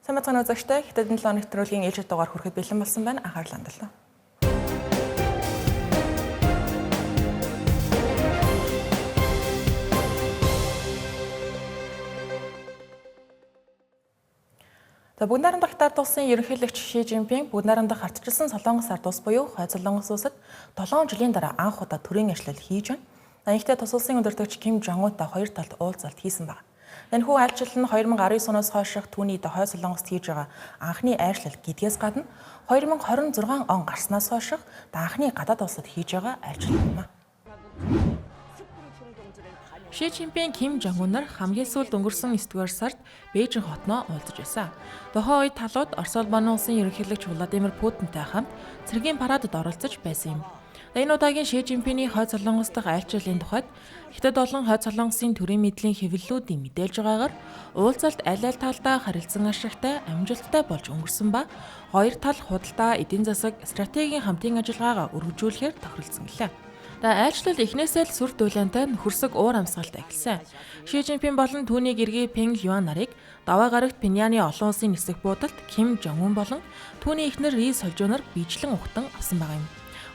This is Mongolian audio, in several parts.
Сайн мэцэн үзэгчтэй Хятадын 7 өнөخت төрөлгийн ээлжид дугаар хүрэхэд бэлэн болсон байна. Анхаарлаа хандуулна. Бүгд найрамдах Хятад улсын ерөнхийлөгч Ши Жинпинг бүгд найрамдах ардчилсан Солонгос ард улс буюу Хойд Солонгос улсад 7 жилийн дараа анх удаа төрийн ажил хийж байна. Энэхтэй тус улсын өндөртөгч Ким Жон Унтай хоёр талд уулзалт хийсэн байна. Энэхүү айлчлал нь 2019 оноос хойших түүний Хойд Солонгост хийж байгаа анхны айлчлал гэдгээс гадна 2026 он гарснаас хойших анхны гадаад улсад хийж байгаа айлчлал юм. Ши Жинпинг Ким Жон Ун нар хамгийн сүүлд өнгөрсөн 9-р сард Бээжин хотноо уулзаж байсан. Тухайн үед талууд Орос улбаны улсын ерөнхийлөгч Владимир Путинтай хамт цэргийн парадад оролцож байсан юм. Энэ удаагийн Ши Жинпингийн Хойд Солонгос дахь айлчлалын тухайд Хятад болон Хойд Солонгосын төрийн мэдлийн хэвлэлүүдийн мэдээлж байгаагаар уулзалт аль талдаа харилцан ашигтай, амжилттай болж өнгөрсөн ба хоёр тал худалдаа, эдийн засаг, стратегийн хамтын ажиллагаагаа өргөжүүлэхээр тохиролцсон гэлээ. Айлчлал эхнээсээ л сүр дүүлэнтэй нөхөрсөг уур амьсгалт эхэлсэн. Ши Жинпинг болон түүний гэргий Пэнг Юан нарыг даваа гарагт Пиняны олон улсын нисэх буудалд Ким Жон Ун болон түүний эхнэр Ри Сольжо нар биечлэн ухтан авсан байгаа юм.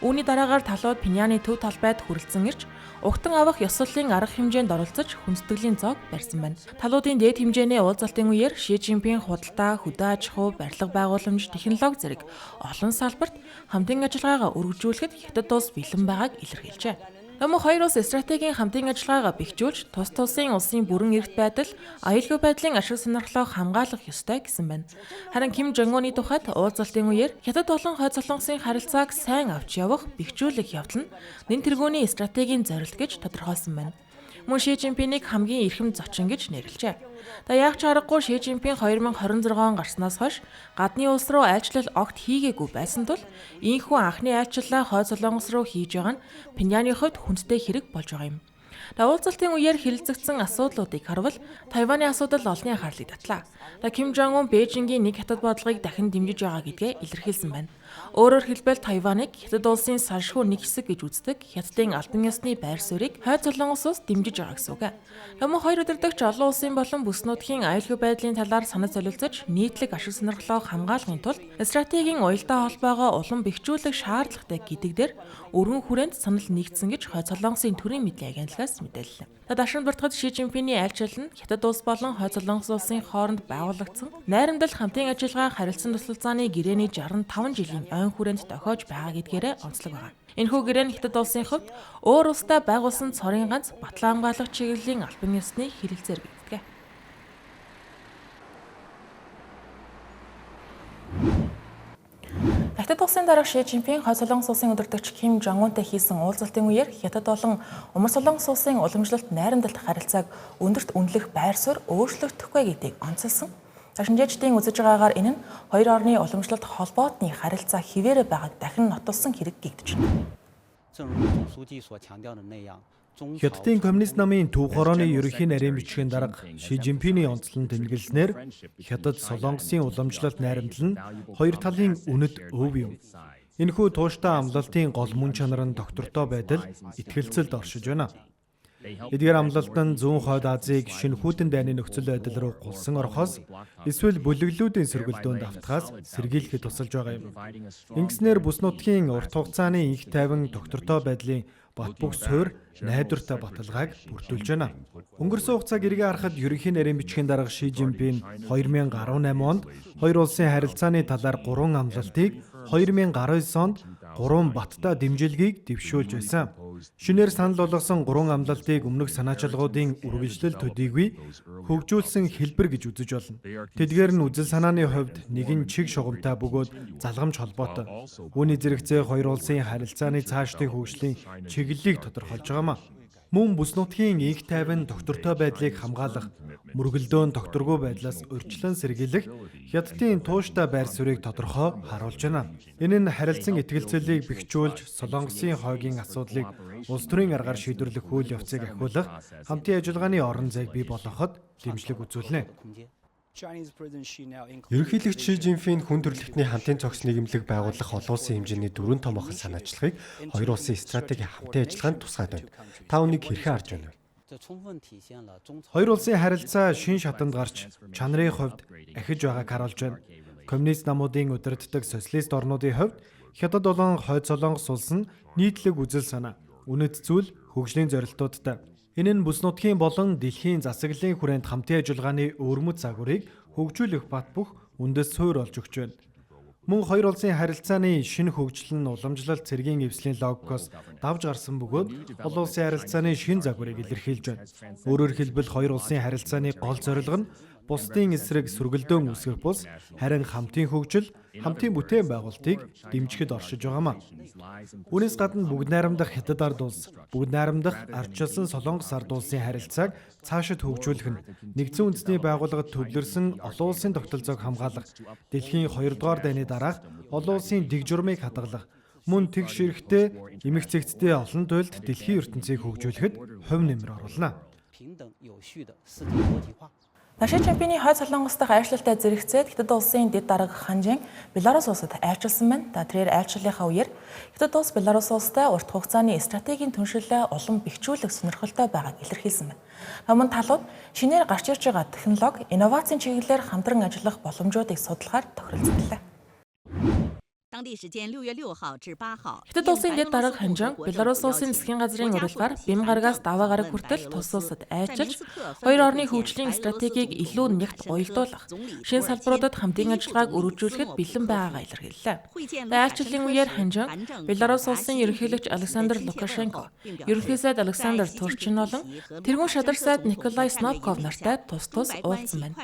Үүний дараагаар талууд Пиняны төв талбайд хүрэлцэн ирж ухтан авах ёслолын арга хэмжээнд оролцож хүндэтгэлийн зоог барьсан байна. Талуудын дээд хэмжээний уулзалтын үеэр Ши Жинпинг худалдаа, хөдөө аж ахуй, барилга байгууламж, технологи зэрэг олон салбарт хамтын ажиллагаагаа өргөжүүлэхэд Хятад улс бэлэн байгааг илэрхийлжээ. Өмнө хоёр улс стратегийн хамтын ажиллагаагаа бэхжүүлж, тус тулсын улсын бүрэн эрхт байдал, аюулгүй байдлын ашиг сонирхлоо хамгаалах ёстой гэсэн байна. Харин Ким Жон Уны тухайд уулзалтын үеэр Хятад болон Хойд Солонгосын харилцааг сайн авч явах, бэхжүүлэх явдал нь нэн тэргүүний стратегийн зорилт гэж тодорхойлсон байна. Мөн Ши Жинпингийг хамгийн эрхэм зочин гэж нэрлэжээ. Яг ч аргагүй Ши Жинпинг 2026 он гарснаас хойш гадны улс руу айлчлал огт хийгээгүй байсан тул ийхүү анхны айлчлалаа Хойд Солонгос руу хийж байгаа нь Пиняны хувьд хүндтэй хэрэг болж байгаа юм. Уулзалтын үеэр хэлэлцэгдсэн асуудлуудыг харвал Тайваны асуудал олонний анхаарлыг татлаа. Ким Жон Ун Бээжингийн нэг хятад бодлогыг дахин дэмжиж байгаа гэдгээ илэрхийлсэн байна. Өөрөөр хэлбэл Тайваныг Хятад улсын салшгүй нэг хэсэг гэж үздэг Хятадын албан ёсны байр суурийг Хойд Солонгос улс дэмжиж байгаа гэсэн үг. Өмнө хоёр өдөртөгч олон улсын болон бүс нутгийн аюулгүй байдлын талаар санал солилцож нийтлэг ашиг сонирхлоо хамгаалахын тулд стратегийн уялдаа холбоогоо улам бэхжүүлэх шаардлагатай гэдэг дээр өргөн хүрээнд санал нэгдсэн гэж Хойд Солонгосын төрийн мэдлийн агентлагаас мэдээллээ. Дашин бартгад Ши Жинпингийн айлчлал нь Хятад улс болон Хойд Солонгос улсын хооронд байгуулагдсан найрамдал хамтын ажиллагаа харилцан тусалцааны гэрээний 65 жилийн ойн хүрээнд тохиож байгаа гэдгээрээ онцлог байна. Энэхүү гэрээ нь Хятад улсын хувьд өөр улстай байгуулсан цорын ганц батлан хамгаалах чиглэлийн албан ёсны хэрэгцээр гэдэг. Хятад улсын дарга Ши Жинпинг Хойд Солонгос улсын өдөртөгч Ким Жон Унтай хийсэн уулзалтын үеэр Хятад болон Өмнөд Солонгос улсын уламжлалт найрамдалт харилцааг өндөрт үнэлэх байр суурь өөрчлөгдөхгүй гэдгийг онцолсон. Шинжээчдийн үзэж байгаагаар энэ нь хоёр орны уламжлалт холбоотны харилцаа хിവэрэ байгааг дахин нотолсон хэрэг гэгдэж байна. Хятадын коммунист намын Төв хорооны ерөнхий нарийн бичгийн дарга Ши Жинпингийн онцлон тэмдэглэснээр Хятад Солонгосын уламжлалт найрамдал нь хоёр талын үнэт өв юм. Энэхүү тууштай амлалтын гол мөн чанар нь доктортой байдал, итгэлцэлд оршиж байна. Эдгээр амлалт нь зүүн Хойд Азийг шинэхүүдэн дайны нөхцөл байдал руу гулсан орохоос эсвэл бүлэглүүдийн сөргөлдөөнд автахаас сэргийлэхэд тусалж байгаа юм. Ингэснээр бүс нутгийн урт хугацааны инх тайван доктортой байдлын бат бөх суурь найдвартай баталгааг бүрдүүлж байна. Өнгөрсөн хугацааг эргээ харахад ерөнхий нарийн бичгийн дарга Ши Жинпинг 2018 онд хоёр улсын харилцааны талаар 3 амлалтыг 2019 онд 3 баттай дэмжилгийг дэвшүүлж байсан. Шинээр санал болгосон 3 амлалтыг өмнөх санаачилгаудын үргэлжлэл төдийгүй хөгжүүлсэн хэлбэр гэж үзэж болно. Тэдгээр нь үзэл санааны хувьд нэгэн чиг шугамтай бөгөөд залгамж холбоотой. Үүний зэрэгцээ хоёр улсын харилцааны цаашдын хөгжлийн чиглэлийг тодорхойлж байгаамаа. Мөн бүс нутгийн инх тайван доктортой байдлыг хамгаалах, мөргөлдөөн докторгүй байдлаас урьдчилан сэргийлэх Хятадын тууштай байр суурийг тодорхой харуулж байна. Энэ нь харилцан итгэлцэлийг бэхжүүлж, Солонгосын хойгийн асуудлыг улс төрийн аргаар шийдвэрлэх үйл явцыг ахиулах хамтын ажиллагааны орон зайг бий болгоход дэмжлэг үзүүлнэ. Ерөнхийлөгч Ши Жинпинг хүн төрөлхтний хамтын цогц нийгэмлэг байгуулах олон улсын хэмжээний дөрвөн томоохон санаачлагыг хоёр улсын стратегийн хамтын ажиллагаанд тусгаад байна. Та үнийг хэрхэн харж байна вэ? Хоёр улсын харилцаа шин шатанд гарч, чанарын хувьд ахиж байгааг харуулж байна. Коммунист намуудын удирддаг социалист орнуудын хувьд Хятад болон Хойд Солонгос улс нь нийтлэг үзэл санаа, үнэт зүйл, хөгжлийн зорилтуудтай. Энэ нь бүс нутгийн болон дэлхийн засаглалын хүрээнд хамтын ажиллагааны өрмөц загварыг хөгжүүлэх бат бөх үндэс суурь болж өгч байна. Мөн хоёр улсын харилцааны шинэ хөгжил нь уламжлалт цэргийн эвслийн логикоос давж гарсан бөгөөд олон улсын харилцааны шинэ загварыг илэрхийлж байна. Өөрөөр хэлбэл хоёр улсын харилцааны гол зорилго нь бусдын эсрэг сүргэлдээн үүсгэх бус харин хамтын хөгжил, хамтын бүтээн байгуулалтыг дэмжихэд оршиж байгаамаа. Үүнээс гадна бүгд найрамдах Хятад ард улс, бүгд найрамдах ардчилсан Солонгос ард улсын харилцааг цаашид хөгжүүлэх нь нэгдсэн үндэсний байгууллагад төвлөрсөн олон улсын тогтолцоог хамгаалах, дэлхийн 2 дугаар дайны дараах олон улсын дэг журмыг хадгалах, мөн тэгш эрэхтэй эмх цэгцтэй олон туйлд дэлхийн ертөнцийг хөгжүүлэхэд хувь нэмэр оруулна. Ашийн чемпионы Хойд Солонгос дахь айлчлалтай зэрэгцээд Хятад улсын дэд дарга Ханжин Беларусь улсад айлчилсан байна. Тэрээр айлчлалынхаа үеэр Хятад улс Беларусь улстай урт хугацааны стратегийн түншлэлээ улам бэхжүүлэх сонирхолтой байгааг илэрхийлсэн байна. Мөн талууд шинээр гарч ирж байгаа технологи, инновацийн чиглэлээр хамтран ажиллах боломжуудыг судлахаар тохиролцууллаа. Хятад улсын дэд дарга Ханжин Беларусь улсын засгийн газрын урилгаар бям гарагаас даваа гараг хүртэл тус улсад айлчилж, хоёр орны хөгжлийн стратегийг илүү нягт уялдуулах, шинэ салбаруудад хамтын ажиллагааг өргөжүүлэхэд бэлэн байгаагаа илэрхийллээ. Айлчлалын үеэр Ханжин Беларусь улсын ерөнхийлөгч Александр Лукашенко, ерөнхий сайд Александр Турчин болон тэргүүн шадар сайд Николай Снопков нартай тус уулзсан байна.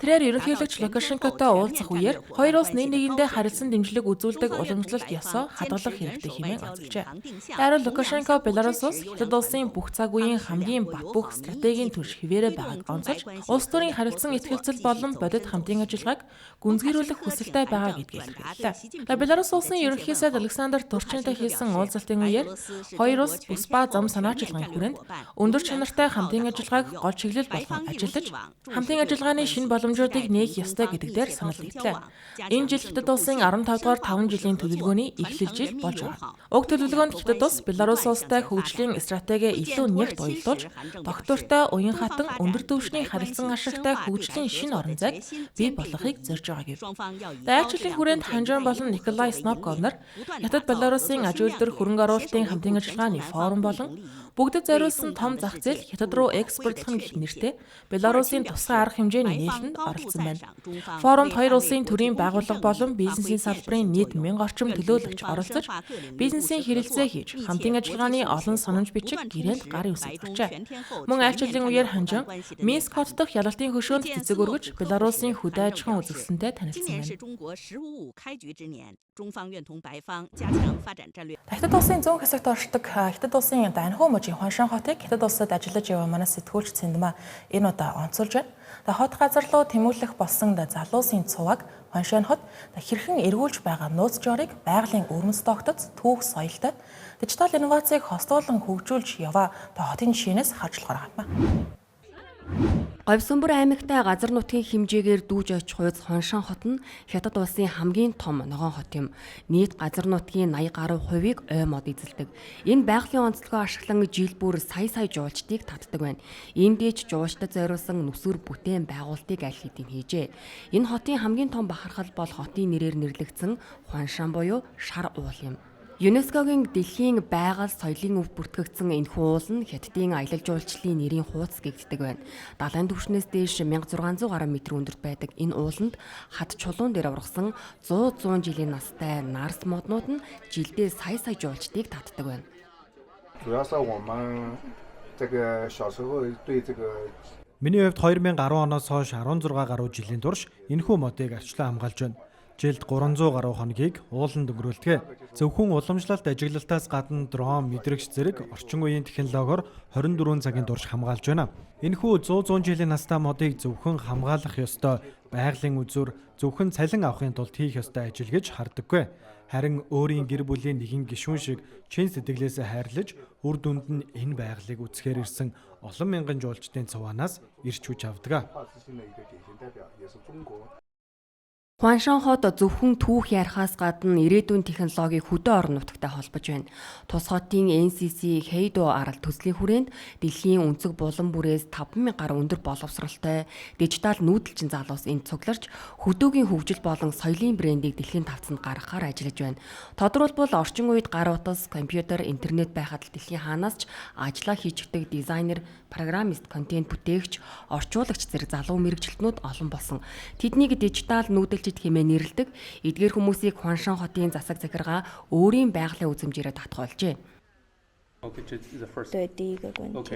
Тэрээр ерөнхийлөгч Лукашенкотой уулзах үеэр хоёр улс нэг нэгэндээ харилцан дэмжлэг уламжлалт ёсоо хадгалах хэрэгтэй хэмээн онцолжээ. Харин Лукашенко Беларусь улс Хятад улсын бүх цаг үеийн хамгийн бат бөх стратегийн түнш хിവэрэ байгааг онцолж, улс төрийн харилцан ихтгэлцэл болон бодит хамтын ажиллагааг гүнзгийрүүлэх хүсэлтэй байгаа гэдгийг илэрхийллээ. Беларусь улсын ерөнхий сайд Александр Турчинтай хийсэн уулзалтын үеэр хоёр улс бүс ба зам санаачлагын хүрээнд өндөр чанартай хамтын ажиллагааг гол чиглэл болгон ажиллаж, хамтын ажиллагааны шинэ боломжуудыг нээх ёстой гэдэг дээр санал нийтлээ. Энэ жил Хятад улсын 15 дугаар 5 жилийн төлөвлөгөөний эхлэл жил болж байгаа. Уг төлөвлөгөөнд Хятад улс Беларусь улстай хөгжлийн стратеги илүү нягт уялдуулж, тогтвортой, уян хатан, өндөр түвшний харилцан ашигтай хөгжлийн шинэ орон зайг бий болгохыг зорж байгаа гэв. Айлчлалын хүрээнд Ханжин болон Николай Снопков нар Хятад Беларусын аж үйлдвэр хөрөнгө оруулалтын хамтын ажиллагааны форум болон бүгдэд зориулсан том зах зээл Хятад руу экспортлох гэх нэртэй Беларусын тусгай арга хэмжээний нээлтэнд оролцсон байна. Форумд хоёр улсын төрийн байгууллага болон бизнесийн салбарын нийт 1000 орчим төлөөлөгч оролцож, бизнесийн хэрэлцээ хийж, хамтын ажиллагааны олон санамж бичиг гэрээнд гар үсгэжээ. Мөн айлчлалын үеэр Ханжин Минск хот дахь ялалтын хөшөөнд цэцэг өргөж, Беларусын хөдөө аж ахуйн үзэсгэлэнтэй танилцсан байна. Хятад улсын зүүн хэсэгт оршдог Хятад улсын Даньху мужийн Хуаншан хотыг Хятад улсад ажиллаж яваа манай сэтгүүлч Цэндмаа энэ удаа онцолж байна. Хот газар руу тэмүүлэх болсон залуусын цуваг Хуаншан хот хэрхэн эргүүлж байгаа нууц жорыг байгалийн өрмөц тогтоц, түүх соёлтой, дижитал инновацийг хостуулан хөгжүүлж яваа хотын жишээнээс харж болохоор байна. Говьсөнбөр аймагтай газар нутгийн хэмжээгээр дүүж очих хуйц Хуаншан хот нь Хятад улсын хамгийн том ногоон хот юм. Нийт газар нутгийн 80 гаруй хувийг ой мод эзэлдэг. Энэ байгалийн онцлогоо ашиглан жил бүр сая жуулчдыг татдаг байна. Иймдээч жуулчдад зориулсан нүсгэр бүтээн байгуулалтыг аль хэдийн хийжээ. Энэ хотын хамгийн том бахархал бол хотын нэрээр нэрлэгдсэн Хуаншан буюу шар уул юм. ЮНЕСКОгийн дэлхийн байгаль соёлын өв бүртгэгдсэн энэхүү уул нь Хятадын аялал жуулчлалын нэрийн хуудас гэгддэг байна. Далайн түвшнээс дээш 1600 гаруй метр өндөрт байдаг энэ ууланд хад чулуун дээр ургасан 100 жилийн настай нарс моднууд нь жилдээ сая жуулчдыг татдаг байна. Миний хувьд 2010 оноос хойш 16 гаруй жилийн турш энэхүү модыг арчлан хамгаалж байна. Жилд 300 гаруй хоногийг ууланд өнгөрүүлдэг. Зөвхөн уламжлалт ажиглалтаас гадна дрон, мэдрэгч зэрэг орчин үеийн технологиор 24 цагийн турш хамгаалж байна. Энэхүү 100 жилийн настай модыг зөвхөн хамгаалах ёстой, байгалийн үзүр, зөвхөн цалин авахын тулд хийх ёстой ажил гэж хардаггүй. Харин өөрийн гэр бүлийн нэгэн гишүүн шиг чин сэтгэлээсээ хайрлаж, үр дүнд нь энэ байгалыг үзэхээр ирсэн олон мянган жуулчдын цуванаас ирч хүч авдаг. Хуаншан хот зөвхөн түүх ярихаас гадна ирээдүйн технологиг хөдөө орон нутагтай холбож байна. Тус хотын NCC Heido арал төслийн хүрээнд дэлхийн өнцөг булан бүрээс 5,000 гаруй өндөр боловсролтой дижитал нүүдэлчин залуус энд цугларч хөдөөгийн хөгжил болон соёлын брендийг дэлхийн тавцанд гаргахаар ажиллаж байна. Тодорхойлбол орчин үед гар утас, компьютер, интернет байхад л дэлхийн хаанаас ч ажиллаа хийчихдэг дизайнер, программист, контент бүтээгч, орчуулагч зэрэг залуу мэрэгчлэтнүүд олон болсон. Тэднийг дижитал нүүдэлчид хэмээн нэрлэдэг. Эдгээр хүмүүсийг Хуаншан хотын засаг захиргаа өөрийн байгалийн үзмжээрээ татгуулжээ. 对，第一个关键。 OK，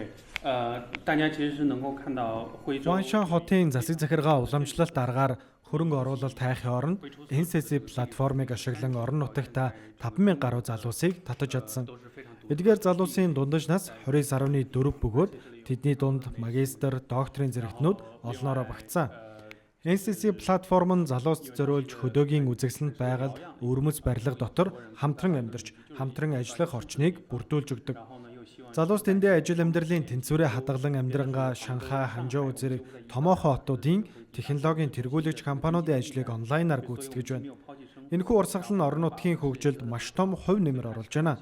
大家其实是能够看到徽州 Хуаншан хотын засаг захиргаа уламжлалт аргаар хөрөнгө оруулалт хайхын оронд NCC платформыг ашиглан орон нутагта 5,000 гаруй залуусыг татаж чадсан. Эдгээр залуусын дундаж нас 29.4 бөгөөд тэдний дунд магистр, докторийн зэрэгтнүүд олноороо багтсан. NCC платформ нь залуус зориулж хөдөөгийн үзэгсэлд байгаль, өвөрмөц барилга дотор хамтран амьдарч, хамтран ажиллах орчныг бүрдүүлж өгдөг. Залуус тэндээ ажил амьдралын тэнцвэрээ хадгалан амьдрангаа Шанхай, Ханчжоу зэрэг томоохон хотуудын технологийн тэргүүлэгч компаниудын ажлыг онлайнаар гүйцэтгэж байна. Энэхүү урсгал нь орон нутгийн хөгжилд маш том хувь нэмэр оруулж байна.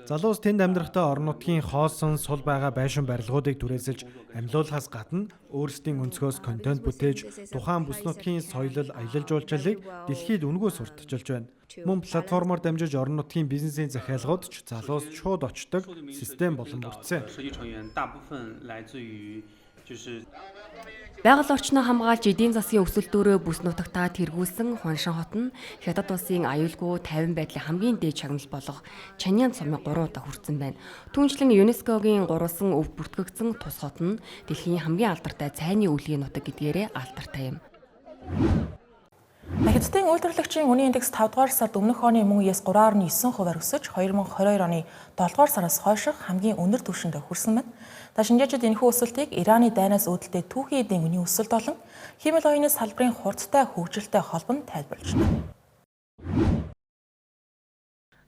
Залуус тэнд амьдрахтаа орон нутгийн хоосон сул байгаа байшин барилгуудыг түрээсэлж амьлуулахаас гадна өөрсдийн өнцгөөс контент бүтээж тухайн бүс нутгийн соёлол, аялал жуулчлалыг дэлхийд үнгөө сурталчилж байна. Мөн платформоор дамжиж орон нутгийн бизнесийн захиалгууд ч залуус шууд очдог систем болон бүрдсэн. 设计成员大部分来自于就是。 Байгаль орчноо хамгаалж эдийн засгийн өсөлтөөрөө бүс нутагтаа тэргүүлсэн Хуаншан хот нь Хятад улсын аюулгүй тайван байдлын хамгийн дээд шагнал болох Чаньян цомын 3 удаа хүрсэн байна. Түүнчлэн ЮНЕСКОгийн гурван өв бүртгэгдсэн тус хот нь дэлхийн хамгийн алдартай цайны өвлгийн нутаг гэдгээрээ алдартай юм. Хятадын үйлдвэрлэгчийн үнийн индекс 5 дугаар сард өмнөх оны мөн үеэс 3.9%-аар өсөж 2022 оны 7 дугаар сараас хойших хамгийн өндөр түвшинд хүрсэн байна. Та шинжээчид энэхүү өсөлтийг Ираны дайнаас үүдэлтэй түүхийн эдийн үнийн өсөлт болон хэмэл оюуны салбарын хурдтай хөгжилтэй холбон тайлбарлаж байна.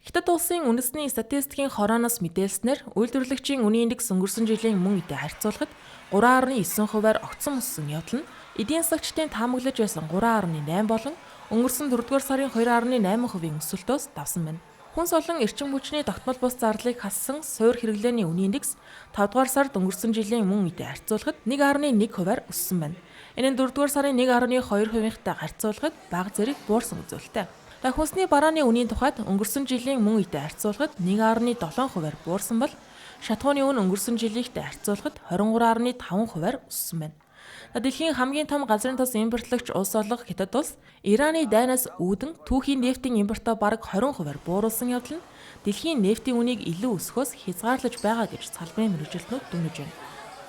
Хятад улсын үндэсний статистикийн хорооноос мэдээлснээр үйлдвэрлэгчийн үнийн индекс өнгөрсөн жилийн мөн үетэй харьцуулахад 3.9%-аар огцон өссөн явдал нь эдийн засагчдын таамаглаж байсан 3.8 болон өнгөрсөн 4-р сарын 2.8%-ийн өсөлтөөс давсан байна. Хүнс болон эрчим хүчний тогтмол бус зарлыг хассан суур хэрэглээний үнийн индекс 5-р сард өнгөрсөн жилийн мөн үетэй харьцуулахад 1.1%-аар өссөн байна. Энэ нь 4-р сарын 1.2%-тай харьцуулахад бага зэрэг буурсан үзүүлэлттэй. Хүнсний барааны үнийн тухайд өнгөрсөн жилийн мөн үетэй харьцуулахад 1.7%-аар буурсан бол шатхууны үн өнгөрсөн жилийнхтэй харьцуулахад 23.5%-аар өссөн байна. Дэлхийн хамгийн том газрын тос импортлогч улс болох Хятад улс Ираны дайнаас үүдэн түүхийн нефтийн импортоо бараг 20%-аар бууруулсан явдал нь дэлхийн нефтийн үнийг илүү өсгөхөөс хязгаарлаж байгаа гэж салбарын мэргэжилтнүүд дүгнэж байна.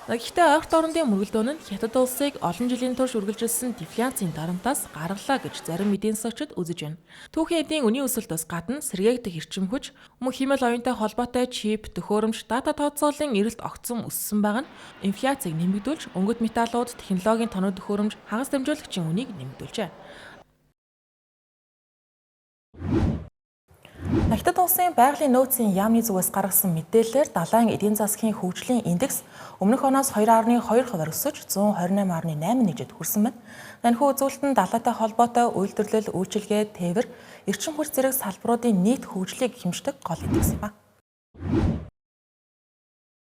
Гэхдээ ойролт орондын мөргөлдөөн нь Хятад улсыг олон жилийн турш үргэлжилсэн дефляцийн дарамтаас гаргалаа гэж зарим эдийн засагчид үзэж байна. Түүхийн эдийн үнийн өсөлтөөс гадна сэргээгдэх эрчим хүч, мөн хэмэл оюунтай холбоотой чип, төхөөрөмж, дата тооцооллын эрэлт огцон өссөн байгаа нь инфляцийг нэмэгдүүлж, өнгөт металлууд, технологийн тоног төхөөрөмж, хагас дамжуулагчийн үнийг нэмэгдүүлжээ. Хятад улсын байгалийн нөөцийн яамны зүгээс гаргасан мэдээлэлээр далайн эдийн засгийн хөгжлийн индекс өмнөх оноос 2.2%-аар өсөж 128.8-д хүрсэн байна. Энэхүү үзүүлэлт нь далайтай холбоотой үйлдвэрлэл, үйлчилгээ, тээвэр, эрчим хүч зэрэг салбаруудын нийт хөгжлийг хэмждэг гол индекс юм а.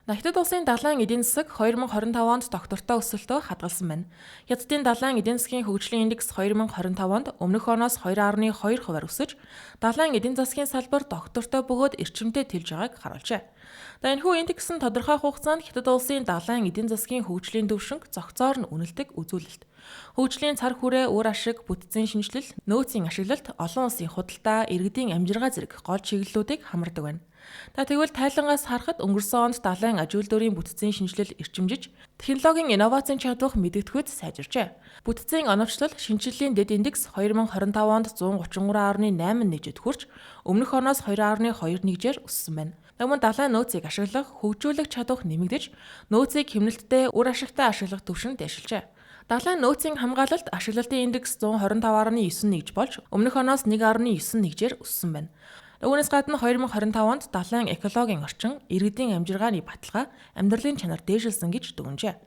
Хятад улсын далайн эдийн засаг 2025 онд доктортой өсөлтөө хадгалсан байна. Хятадын далайн эдийн засгийн хөгжлийн индекс 2025 онд өмнөх оноос 2.2%-аар өсөж, далайн эдийн засгийн салбар доктортой бөгөөд эрчимтэй тэлж байгааг харуулжээ. Энэхүү индекс нь тодорхой хугацаанд Хятад улсын далайн эдийн засгийн хөгжлийн төвшинг зохицоор нь үнэлдэг үзүүлэлт. Хөгжлийн цар хүрээ, үр ашиг, бүтцийн шинжилэл, нөөцийн ашиглалт, олон улсын худалдаа, иргэдийн амжиргаа зэрэг гол чиглэлүүдийг хамардаг байна. Тэгвэл тайлангаас харахад өнгөрсөн онд далайн аж үйлдвэрийн бүтцийн шинжилэл эрчимжиж, технологийн инновацийн чадвар мэдэгдэхүйд сайжирчээ. Бүтцийн оновчлол, шинжиллийн дэд индекс 2025 онд 133.8-д хүрч, өмнөх оноос 2.21-ээр өссөн байна. Мөн далайн нөөцийг ашиглах, хөгжүүлэх чадвар нэмэгдэж, нөөцийг хэмнэлттэй, үр ашигтай ашиглах түвшинд дэвшилжээ. Далайн нөөцийн хамгаалалт ашиглалтын индекс 125.91 болж, өмнөх оноос 1.91-ээр өссөн байна. Үүнээс гадна 2025 онд далайн экологийн орчин, иргэдийн амжиргааны баталгаа, амьдралын чанар дээшилсэн гэж дүгнжээ.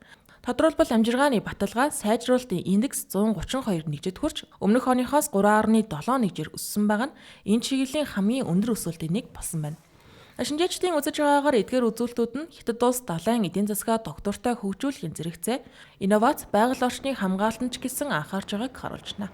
Тодорхойлбол амжиргааны баталгаа сайжруулалтын индекс 132 нэгжид хүрч өмнөх оныхоос 3.7 нэгжээр өссөн байгаа нь энэ чиглэлийн хамгийн өндөр өсөлтийн нэг болсон байна. Шинжээчдийн үзэж байгаагаар эдгээр үзүүлэлтүүд нь Хятад улс далайн эдийн засгаа доктортой хөгжүүлэхийн зэрэгцээ, инновац, байгаль орчныг хамгаалтанч гэсэн анхаарч байгааг харуулж байна.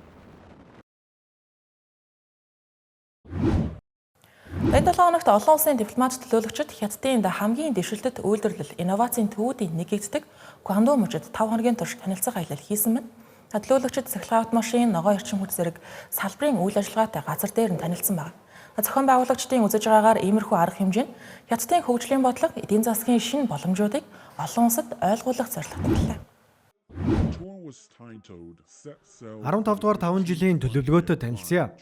Энэ 7 хоногт олон улсын дипломат төлөөлөгчид Хятадын хамгийн дэвшилтэт үйлдвэрлэл инновацийн төвүүдийн нэгэгддэг Гуандун мужид 5 хоногийн турш танилцах аялал хийсэн байна. Төлөөлөгчид цахилгаан автомашин, ногоон эрчим хүч зэрэг салбарын үйл ажиллагаатай газар дээр нь танилцсан байна. Зохион байгуулагчдын үзэж байгаагаар иймэрхүү арга хэмжээ нь Хятадын хөгжлийн бодлого, эдийн засгийн шинэ боломжуудыг олон улсад ойлгуулах зорилготой байлаа. 15 дугаар 5 жилийн төлөвлөгөөтэй танилцъя.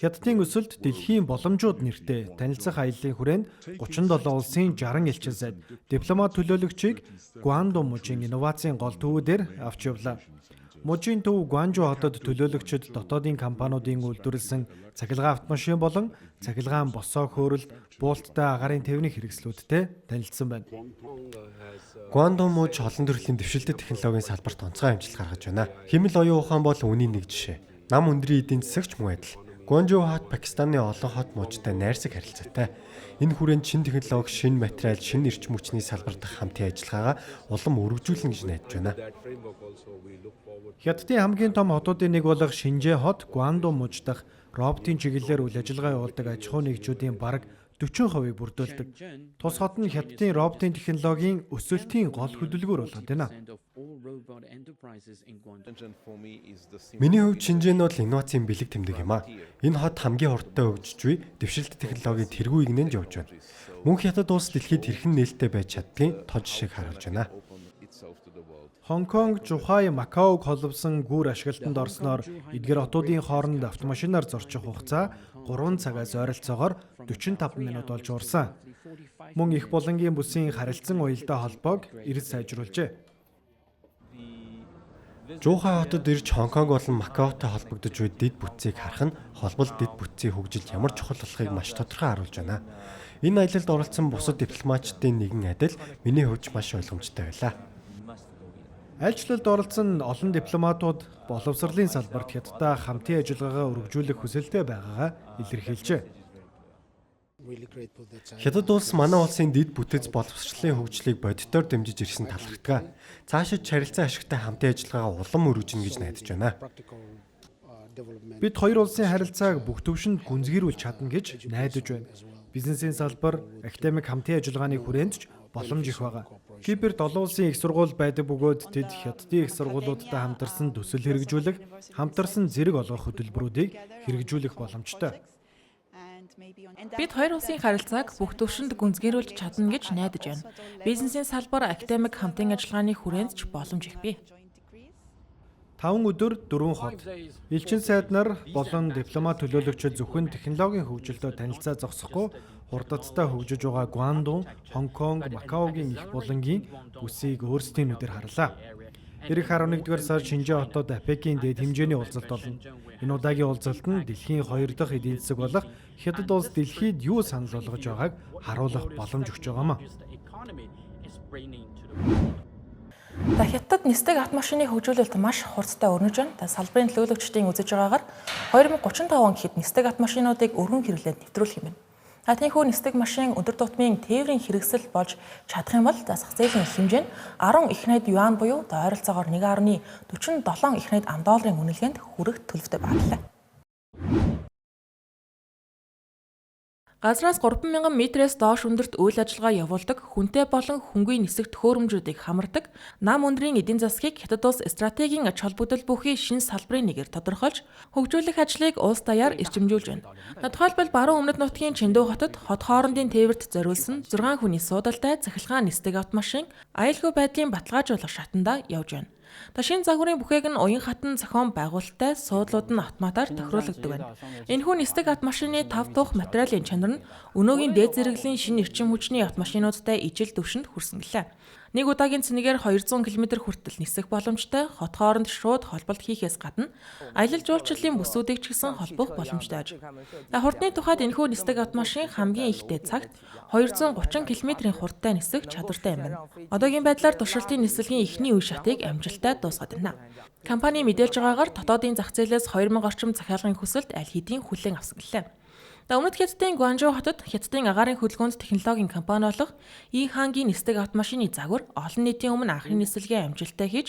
Хятадын өсөлт дэлхийн боломжууд нэртэй танилцах аяллаа хүрээнд 37 улсын 60 элчин сайд дипломат төлөөлөгчийг Гуандун мужийн инновацийн гол төвүүдээр авч явлаа. Мужийн төв Гуанжу хотод төлөөлөгчид дотоодын компаниудын үйлдвэрлэсэн цахилгаан автомашин болон цахилгаан босоо хөөрөлд буулттай агаарын тээврийн хэрэгслүүдтэй танилцсан байна. Гуандун муж олон төрлийн дэвшилтэт технологийн салбарт онцгой амжилт гаргаж байна. Хэмэл оюун ухаан бол үүний нэг жишээ. Нам өндрийн эдийн засагч мөн адил. Гуанжу хот Пакистаны олон хот мужтай найрсаг харилцаатай. Энэ хүрээнд шинэ технологи, шинэ материал, шинэ эрчим хүчний салбар дах хамтын ажиллагаагаа улам өргөжүүлнэ гэж найдаж байна. Хятадын хамгийн том хотуудын нэг болох Шинжээ хот Гуандун муж дахь роботын чиглэлээр үйл ажиллагаа явуулдаг аж ахуй нэгжүүдийн бараг 40% бүрдүүлдэг. Тус хот нь Хятадын роботын технологийн өсөлтийн гол хөдөлгүүр болгоод байна. Миний хувьд Шинжээ нь бол инновацийн бэлэг тэмдэг юм а. Энэ хот хамгийн хурдтай хөгжиж буй дэвшилт технологийн тэргүү игнэнд явж байна. Мөн Хятад улс дэлхийд хэрхэн нээлттэй байж чаддгийн тод жишээг харуулж байна. Хонконг, Жухай, Макаог холбосон гүр ашиглалтанд орсноор эдгээр хотуудын хооронд автомашинаар зорчих хугацаа 3 цагаас ойролцоогоор 45 минут болж урсан. Мөн их булангийн бүсийн харилцан уялдаа холбоог эрс сайжруулжээ. Жухай хотод ирж Хонконг болон Макаотой холбогдож буй дэд бүтцийг харах нь холбол дэд бүтцийн хөгжилд ямар чухал болохыг маш тодорхой харуулж байна. Энэ аялалд оролцсон бусад дипломатчдын нэгэн адил миний хувьд маш ойлгомжтой байлаа. Айлчлалд оролцсон олон дипломатууд боловсролын салбарт Хятадтай хамтын ажиллагаагаа өргөжүүлэх хүсэлтэй байгаагаа илэрхийлжээ. Хятад улс манай улсын дэд бүтэц боловсролын хөгжлийг бодитоор дэмжиж ирсэн талархдаг. Цаашид харилцан ашигтай хамтын ажиллагаагаа улам өргөжнө гэж найдаж байна. Бид хоёр улсын харилцааг бүх төвшөнд гүнзгийрүүлж чадна гэж найдаж байна. Бизнесийн салбар, академик хамтын ажиллагааны хүрээнд ч боломж их байгаа. Кипрт олон улсын их сургууль байдаг бөгөөд тэд Хятадын их сургуулиудтай хамтарсан төсөл хэрэгжүүлэх, хамтарсан зэрэг олгох хөтөлбөрүүдийг хэрэгжүүлэх боломжтой. Бид хоёр улсын харилцааг бүх төвшөнд гүнзгийрүүлж чадна гэж найдаж байна. Бизнесийн салбар, академик хамтын ажиллагааны хүрээнд ч боломж их бий. 5 өдөр 4 хот. Элчин сайд нар болон дипломат төлөөлөгчид зөвхөн технологийн хөгжилдөө танилцаа зогсохгүй хурдцтай хөгжиж байгаа Гуандун, Хонконг, Макаогийн их булангийн бүсийг өөрсдийн нүдээр харлаа. Ирэх 11-р сард Шинжээ хотод АПЕК-ийн дэд хэмжээний уулзалт болно. Энэ удаагийн уулзалт нь дэлхийн 2 дахь эдийн засаг болох Хятад улс дэлхийд юу санал болгож байгааг харуулах боломж өгч байгаамаа. Хятад нисдэг автомашины хөгжүүлэлт маш хурдтай өрнөж байна. Салбарын төлөөлөгчдийн үзэж байгаагаар 2035 он гэхэд нисдэг автомашинуудыг өргөн хэрэглээд нэвтрүүлэх юм байна. Тиймээс нисдэг машин өдөр тутмын тээврийн хэрэгсэл болж чадах юм бол зах зээлийн хэмжээ нь 10 их найд юан буюу ойролцоогоор 1.47 их найд ам.долларын үнэлгээнд хүрэх төлөвтэй байна. Газраас 3000 м-ээс доош өндөрт үйл ажиллагаа явуулдаг хүнтэй болон хүнгүй нисэх төхөөрөмжүүдийг хамардаг нам өндрийн эдийн засгийг Хятад улс стратегийн ач холбогдол бүхий шинэ салбарын нэгээр тодорхойлж хөгжүүлэх ажлыг улс даяар эрчимжүүлж байна. Тодорхойлбол баруун өмнөд нутгийн Чиндүү хотод хот хоорондын тээвэрт зориулсан 6 хүний суудалтай цахилгаан нисдэг автомашин аюулгүй байдлын баталгаажуулах шатандаа явж байна. Шинэ загварын бүхээг нь уян хатан зохион байгуулалттай суудлууд нь автоматар тохируулагддаг байна. Энэхүү нисдэг автомашины 5 дахь материалын чанар нь өнөөгийн дээд зэрэглэлийн шинэ эрчим хүчний автомашинуудтай ижил түвшинд хүрсэн гэлээ. Нэг удаагийн цэнэгээр 200 км хүртэл нисэх боломжтой, хот хооронд шууд холболт хийхээс гадна аялал жуулчлалын бүсүүдийг ч гэсэн холбох боломжтой аж. Хурдны тухайд энэхүү нисдэг автомашин хамгийн ихтэй цагт 230 км-ийн хурдтай нисэх чадвартай юм байна. Одоогийн байдлаар туршилтын нислэгийн эхний үе шатыг амжилттай дуусгаад байна. Компани мэдээлж байгаагаар дотоодын зах зээлээс 2000 орчим захиалгын хүсэлт аль хэдийн хүлээн авсан гэлээ. Өмнөд Хятадын Гуанчжоу хотод Хятадын агаарын хөдөлгөөнд технологийн компани болох Ихангийн нисдэг автомашины загвар олон нийтийн өмнө анхны нислэгээ амжилттай хийж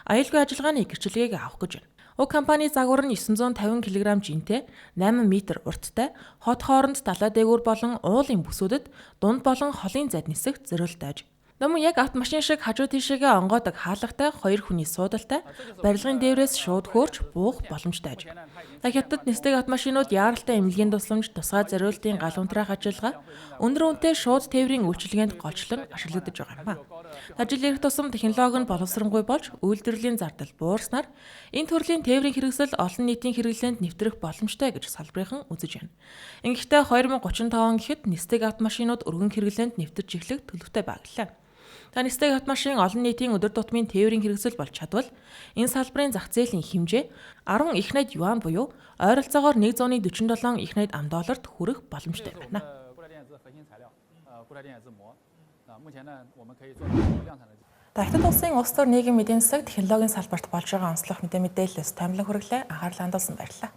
аюулгүй ажиллагааны гэрчлэгийг авах гэж байна. Уг компани загвар нь 950 кг жинтэй, 8 м урттай, хот хооронд далай дээгүүр болон уулын бүсүүдэд дунд болон холын зайд нисэх зориултайж. Нөмөн яг автомашин шиг хажуу тийшээгээ онгоодог хаалгатай 2 хүний суудалтай, барилгын дээрээс шууд хөөрч буух боломжтой аж. Хятадд нисдэг автомашинууд яаралтай эмнэлгийн тусламж, тусгай зориултын гал унтраах ажиллагаа, өндөр үнэтэй шууд тээврийн үйлчилгээнд голчлон ашиглагдаж байгаа юм ба. Ажил эрх тусам технологи нь боловсронгүй болж, үйлдвэрлэлийн зардал буурснаар энэ төрлийн тээврийн хэрэгсэл олон нийтийн хэрэглээнд нэвтрэх боломжтой гэж салбарынхан үзэж байна. Ингэхдээ 2035 он гэхэд нисдэг автомашинууд өргөн хэрэглээнд нэвтэрч эхлэх төлөвтэй байгаа. Та нисдэг автомашин олон нийтийн өдөр тутмын тээврийн хэрэгсэл болж чадвал энэ салбарын зах зээлийн хэмжээ 10 их найд юан буюу ойролцоогоор 147 их найд $д хүрэх боломжтой байна. Хятад улсын улс төр нийгэм эдийн засаг технологийн салбарт болж байгаа онцлог мэдээлэлээс томилон хүргэлээ анхаарал хандуулсан баярлалаа.